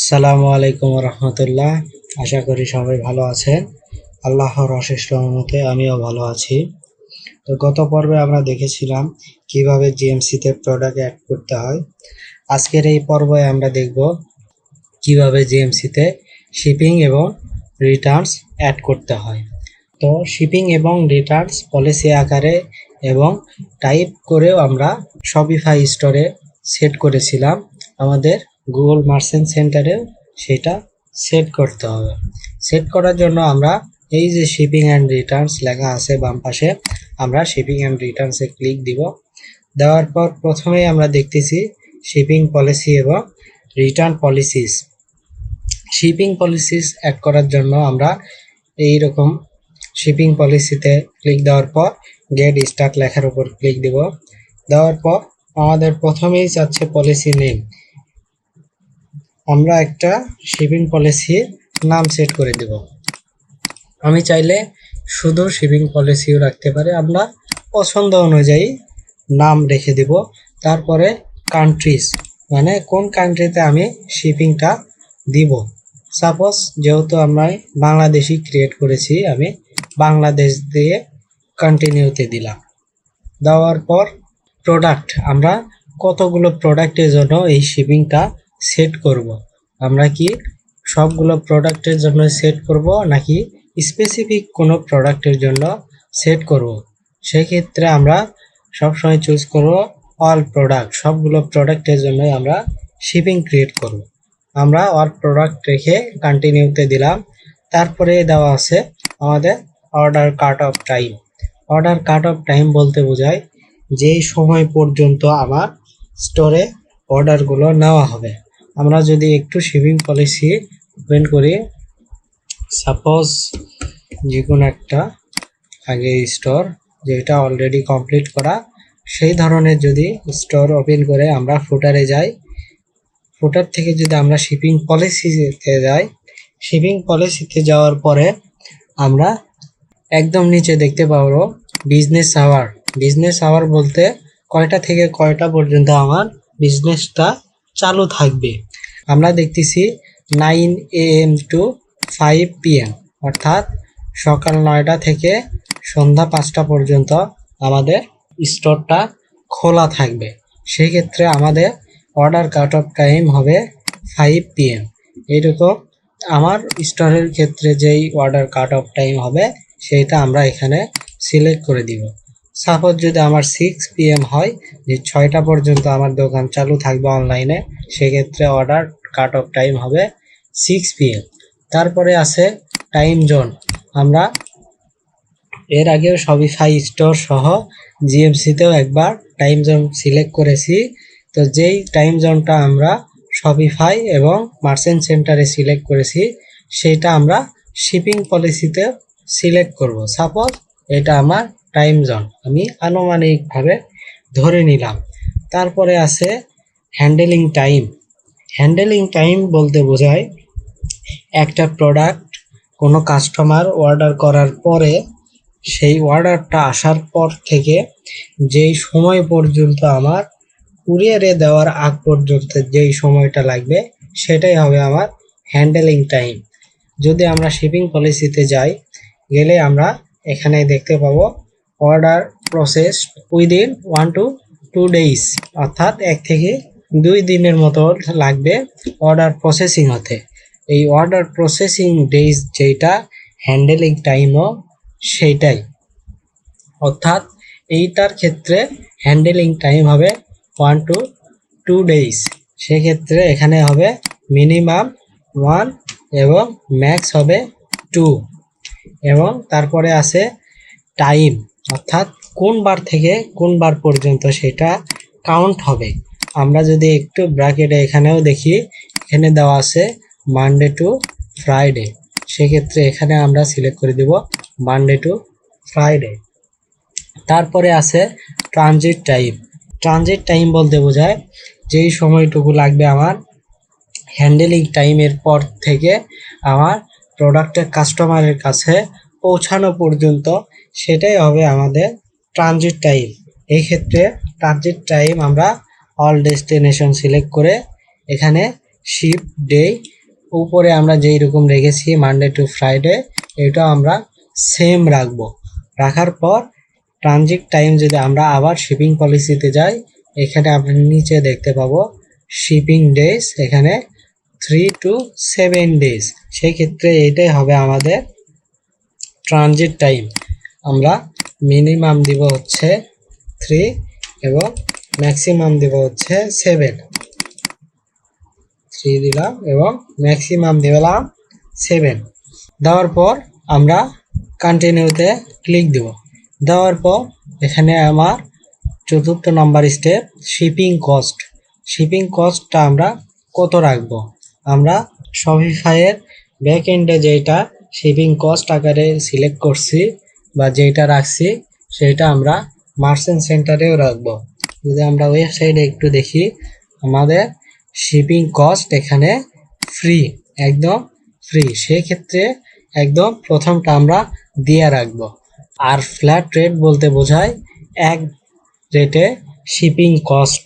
আসসালামু আলাইকুম রহমতুল্লাহ। আশা করি সবাই ভালো আছেন। আল্লাহর অশেষ রহমতে আমিও ভালো আছি। তো গত পর্বে আমরা দেখেছিলাম কিভাবে জিএমসিতে প্রোডাক্ট অ্যাড করতে হয়। আজকের এই পর্বে আমরা দেখব কিভাবে জিএমসিতে শিপিং এবং রিটার্নস অ্যাড করতে হয়। তো শিপিং এবং রিটার্নস পলিসি আকারে এবং টাইপ করেও আমরা শপিফাই স্টোরে সেট করেছিলাম। আমাদের গুগল মার্চেন্ট সেন্টারেও সেটা সেট করতে হবে। সেট করার জন্য আমরা এই যে শিপিং অ্যান্ড রিটার্নস লেখা আছে বাম পাশে, আমরা শিপিং অ্যান্ড রিটার্নসে ক্লিক দিব। দেওয়ার পর প্রথমেই আমরা দেখতেছি শিপিং পলিসি এবং return policies. Shipping policies add করার জন্য আমরা এই রকম শিপিং পলিসিতে ক্লিক দেওয়ার পর গেট স্টার্ট লেখার উপর ক্লিক দেব। দেওয়ার পর আমাদের প্রথমেই চাচ্ছে পলিসি নেম। আমরা একটা শিপিং পলিসির নাম সেট করে দেব। আমি চাইলে শুধু শিপিং পলিসিও রাখতে পারি, আমরা পছন্দ অনুযায়ী নাম রেখে দেব। তারপরে কান্ট্রিজ, মানে কোন কান্ট্রিতে আমি শিপিংটা দিব। সাপোজ যেহেতু আমরা বাংলাদেশি ক্রিয়েট করেছি, আমি বাংলাদেশ দিয়ে কন্টিনিউতে দিলাম। দেওয়ার পর প্রোডাক্ট, আমরা কতগুলো প্রোডাক্টের জন্য এই শিপিংটা সেট করব। আমরা কি সবগুলো প্রোডাক্টের জন্য সেট করব নাকি স্পেসিফিক কোনো প্রোডাক্টের জন্য সেট করব। সেক্ষেত্রে আমরা সবসময় চুজ করব অল প্রোডাক্ট, সবগুলো প্রোডাক্টের জন্যই আমরা শিপিং ক্রিয়েট করব। আমরা অল প্রোডাক্ট রেখে কন্টিনিউতে দিলাম। তারপরে দেওয়া আছে আমাদের order cut off time. Order cut off time বলতে বোঝায় যেই সময় পর্যন্ত আমার স্টোরে অর্ডারগুলো নেওয়া হবে। আমরা যদি একটু শিপিং পলিসি ওপেন করি, সাপোজ যে কোনো একটা আগে স্টোর যেটা অলরেডি কমপ্লিট করা, সেই ধরনের যদি স্টোর ওপেন করে আমরা ফুটারে যাই, ফুটার থেকে যদি আমরা শিপিং পলিসিতে যাই, শিপিং পলিসিতে যাওয়ার পরে আমরা একদম নিচে দেখতে পাবো বিজনেস আওয়ার। বিজনেস আওয়ার বলতে কয়টা থেকে কয়টা পর্যন্ত আমার বিজনেসটা চালু থাকবে। আমরা দেখতেছি 9 AM টু 5 PM, অর্থাৎ সকাল 9টা থেকে সন্ধ্যা 5টা পর্যন্ত আমাদের স্টোরটা খোলা থাকবে। সেক্ষেত্রে আমাদের অর্ডার কাট অফ টাইম হবে 5 PM। এইরকম আমার স্টোরের ক্ষেত্রে যেই অর্ডার কাট অফ টাইম হবে সেটা আমরা এখানে সিলেক্ট করে দিব। সাপোজ যদি আমার 6 PM হয়, যে 6টা পর্যন্ত আমার দোকান চালু থাকবে অনলাইনে, সেক্ষেত্রে অর্ডার কাট অফ টাইম হবে 6 PM। তারপরে আছে টাইম জোন। আমরা এর আগেও শপিফাই স্টোর সহ জিএমসিতেও একবার টাইম জোন সিলেক্ট করেছি। তো যেই টাইম জোনটা আমরা শপিফাই এবং মার্চেন্ট সেন্টারে সিলেক্ট করেছি, সেটা আমরা শিপিং পলিসিতে সিলেক্ট করব। সাপোজ এটা আমার টাইম জোন, আমি আনুমানিকভাবে ধরে নিলাম। তারপরে আছে হ্যান্ডেলিং টাইম। হ্যান্ডেলিং টাইম বলতে বোঝায় একটা প্রোডাক্ট কোনো কাস্টমার অর্ডার করার পরে সেই অর্ডারটা আসার পর থেকে যেই সময় পর্যন্ত আমার কুরিয়ারে দেওয়ার আগ পর্যন্ত যেই সময়টা লাগবে সেটাই হবে আমার হ্যান্ডেলিং টাইম। যদি আমরা শিপিং পলিসিতে যাই, গেলে আমরা এখানে দেখতে পাবো order process within 1 to 2 days, অর্থাৎ 1 থেকে 2 দিনের মতো লাগবে অর্ডার প্রসেসিং হতে। এই অর্ডার প্রসেসিং ডেজ যেটা হ্যান্ডেলিং টাইমও সেইটাই, অর্থাৎ এইটার ক্ষেত্রে হ্যান্ডেলিং টাইম হবে 1 to 2 days। সেক্ষেত্রে এখানে হবে মিনিমাম 1 এবং ম্যাক্স হবে 2। এবং তারপরে আছে টাইম, অর্থাৎ কোন বার থেকে কোন বার পর্যন্ত সেটা কাউন্ট হবে। আমরা যদি একটু ব্র্যাকেটে এখানেও দেখি, এখানে দেওয়া আছে মানডে টু ফ্রাইডে। সেক্ষেত্রে এখানে আমরা সিলেক্ট করে দেব মানডে টু ফ্রাইডে। তারপরে আছে ট্রানজিট টাইম। ট্রানজিট টাইম বলতে বোঝায় যেই সময়টুকু লাগবে আমার হ্যান্ডেলিং টাইমের পর থেকে আমার প্রোডাক্টের কাস্টমারের কাছে পৌঁছানো পর্যন্ত, সেটাই হবে আমাদের ট্রানজিট টাইম। এই ক্ষেত্রে ট্রানজিট টাইম আমরা অল ডেস্টিনেশন সিলেক্ট করে এখানে শিপ ডে উপরে আমরা যেই রকম রেখেছি মানডে টু ফ্রাইডে, এটা আমরা সেম রাখবো। রাখার পর ট্রানজিট টাইম যদি আমরা আবার শিপিং পলিসিতে যাই, এখানে আপনি নিচে দেখতে পাবো শিপিং ডেজ, এখানে 3 to 7 ডেজ। সেই ক্ষেত্রে এইটাই হবে আমাদের ট্রানজিট টাইম। আমরা মিনিমাম দিব হচ্ছে 3 এবং ম্যাক্সিমাম দিব হচ্ছে 7। 3 দিলাম এবং ম্যাক্সিমাম দিলাম 7। দেওয়ার পর আমরা কন্টিনিউতে ক্লিক দেব। দেওয়ার পর এখানে আমার 4th number step shipping cost. Shipping কস্টটা আমরা কত রাখবো? আমরা শপিফাইয়ের ব্যাক এন্ডে যেটা শিপিং কস্ট আকারে সিলেক্ট করছি বা যেটা রাখছি, সেটা আমরা মার্চেন্ট সেন্টারেও রাখবো। যদি আমরা ওয়েবসাইটে একটু দেখি, আমাদের শিপিং কস্ট এখানে ফ্রি, একদম ফ্রি। সেক্ষেত্রে একদম প্রথমটা আমরা দিয়ে রাখবো। আর ফ্ল্যাট রেট বলতে বোঝায় এক রেটে শিপিং কস্ট।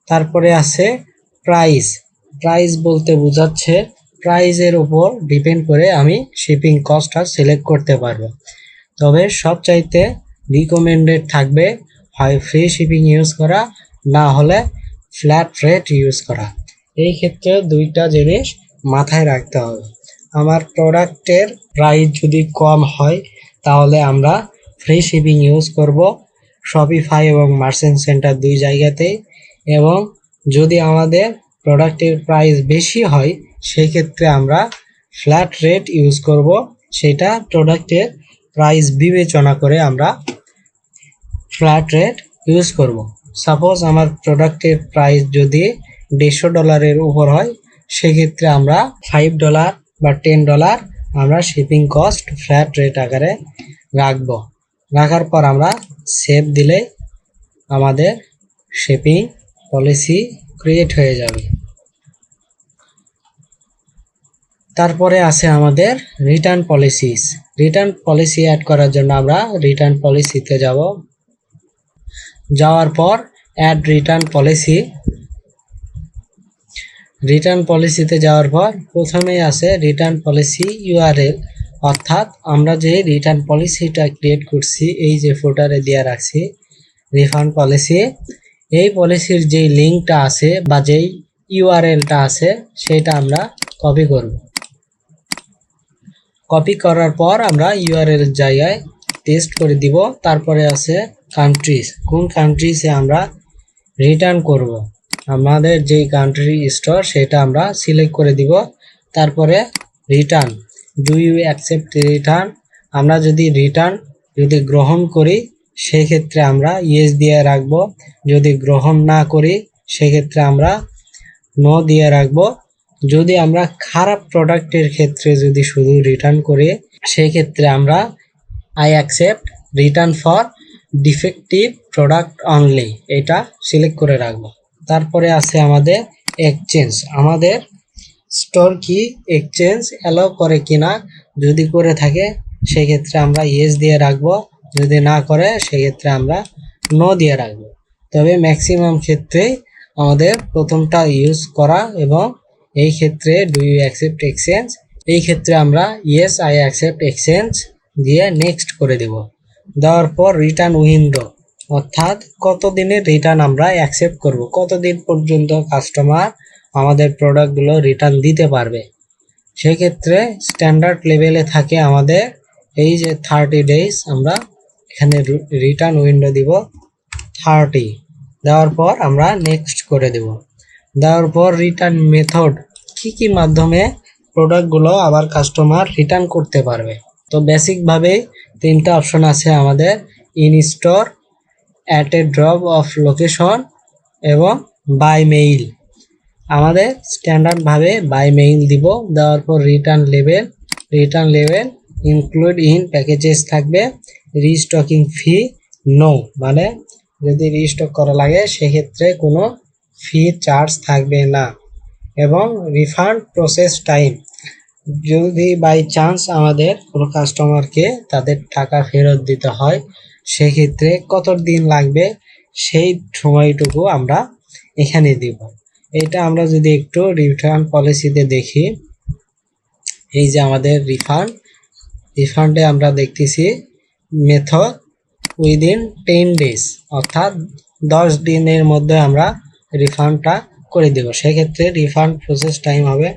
তারপরে আছে প্রাইস। প্রাইস বলতে বোঝাচ্ছে প্রাইসের উপর ডিপেন্ড করে আমি শিপিং কস্টটা সিলেক্ট করতে পারবো। তবে সবচাইতে রিকমেন্ডেড থাকবে হয় ফ্রি শিপিং ইউজ করা, না হলে ফ্ল্যাট রেট ইউজ করা। এই ক্ষেত্রে দুইটা জিনিস মাথায় রাখতে হবে। আমার প্রোডাক্টের প্রাইস যদি কম হয় তাহলে আমরা ফ্রি শিপিং ইউজ করব শপিফাই এবং মার্চেন্ট সেন্টার দুই জায়গাতেই। এবং যদি আমাদের প্রোডাক্টের প্রাইস বেশি হয় সেক্ষেত্রে আমরা ফ্ল্যাট রেট ইউজ করব। সেটা প্রোডাক্টের প্রাইস বিবেচনা করে আমরা ফ্ল্যাট রেট ইউজ করব। সাপোজ আমার প্রোডাক্টের প্রাইস যদি $150 উপর হয়, সেক্ষেত্রে আমরা $5 বা $10 আমরা শিপিং কস্ট ফ্ল্যাট রেট আকারে রাখবো। রাখার পর আমরা সেভ দিলে আমাদের শিপিং পলিসি ক্রিয়েট হয়ে যাবে। তারপরে আছে আমাদের return policies. Return policy add করার জন্য আমরা রিটার্ন পলিসিতে যাব। যাওয়ার পর অ্যাড রিটার্ন পলিসি। রিটার্ন পলিসিতে যাওয়ার পর প্রথমেই আছে রিটার্ন পলিসি ইউআরএল, অর্থাৎ আমরা যে রিটার্ন পলিসিটা ক্রিয়েট করছি, এই যে ফুটারে দিয়ে রাখছি রিফান্ড পলিসি, এই পলিসির যেই লিঙ্কটা আছে বা যেই ইউআরএলটা আছে সেটা আমরা কপি করব। কপি করার পর আমরা ইউআরএল জায়গায় পেস্ট করে দিব। তারপরে আছে কান্ট্রিজ, কোন কান্ট্রিজে আমরা রিটার্ন করব, আমাদের যেই কান্ট্রি স্টোর সেটা আমরা সিলেক্ট করে দিব। তারপরে return, do you accept return, আমরা যদি রিটার্ন গ্রহণ করি সেক্ষেত্রে আমরা ইয়েস দিয়ে রাখবো। যদি গ্রহণ না করি সেক্ষেত্রে আমরা নো দিয়ে রাখবো। যদি আমরা খারাপ প্রোডাক্টের ক্ষেত্রে যদি শুধু রিটার্ন করি সেক্ষেত্রে আমরা I accept return for defective product only, এটা সিলেক্ট করে রাখবো। তারপরে আছে আমাদের এক্সচেঞ্জ, আমাদের স্টোর কি এক্সচেঞ্জ অ্যালাউ করে কিনা, যদি করে থাকে সেক্ষেত্রে আমরা ইয়েস দিয়ে রাখবো, যদি না করে সেক্ষেত্রে আমরা নো দিয়ে রাখবো। তবে ম্যাক্সিমাম ক্ষেত্রেই আমাদের প্রথমটা ইউজ করা এবং এই ক্ষেত্রে ডু ইউ অ্যাকসেপ্ট এক্সচেঞ্জ, এই ক্ষেত্রে আমরা ইয়েস আই অ্যাকসেপ্ট এক্সচেঞ্জ দিয়ে নেক্সট করে দেব। দেওয়ার পর রিটার্ন উইন্ডো, অর্থাৎ কতদিনের রিটার্ন আমরা অ্যাকসেপ্ট করব, কতদিন পর্যন্ত কাস্টমার আমাদের প্রোডাক্টগুলো রিটার্ন দিতে পারবে। সেক্ষেত্রে স্ট্যান্ডার্ড লেভেলে থাকে আমাদের এই যে 30 ডেজ, আমরা এখানে রিটার্ন উইন্ডো দিব 30। দেওয়ার পর আমরা নেক্সট করে দেব। দেওয়ার পর রিটার্ন মেথড, কি মাধ্যমে প্রোডাক্টগুলো আবার কাস্টমার রিটার্ন করতে পারবে। তো বেসিকভাবে 3টা অপশন আছে আমাদের, in store, at a drop of location এবং বাই মেইল। আমাদের স্ট্যান্ডার্ডভাবে বাই মেইল দিব। দেওয়ার পর return level include in packages থাকবে। রিস্টকিং ফি নো, মানে যদি রিস্টক করা লাগে সেক্ষেত্রে কোনো ফি চার্জ থাকবে না। এবং রিফান্ড প্রসেস টাইম, যদি বাই চান্স আমাদের কোনো কাস্টমারকে তাদের টাকা ফেরত দিতে হয় সেক্ষেত্রে কত দিন লাগবে সেই সময়টুকু আমরা এখানে দিব। এটা আমরা যদি একটু রিটার্ন পলিসিতে দেখি, এই যে আমাদের রিফান্ডে আমরা দেখতেছি মেথড উইদিন 10 ডেজ, অর্থাৎ 10 দিনের মধ্যে আমরা রিফান্ডটা করে দেব। সেক্ষেত্রে রিফান্ড প্রসেস টাইম হবে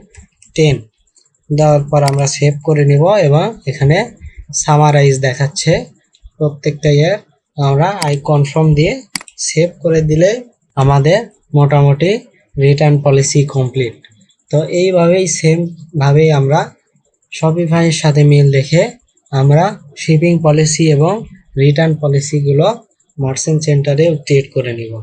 10। দেওয়ার পর আমরা সেভ করে নিব এবং এখানে সামারাইজ দেখাচ্ছে প্রত্যেকটা ইয়ার। আমরা আই কনফার্ম দিয়ে সেভ করে দিলে আমাদের মোটামুটি রিটার্ন পলিসি কমপ্লিট। তো এইভাবেই সেমভাবেই আমরা শপিফাইয়ের সাথে মিল রেখে আমরা শিপিং পলিসি এবং রিটার্ন পলিসিগুলো মার্চেন্ট সেন্টারে ক্রিয়েট করে নিব।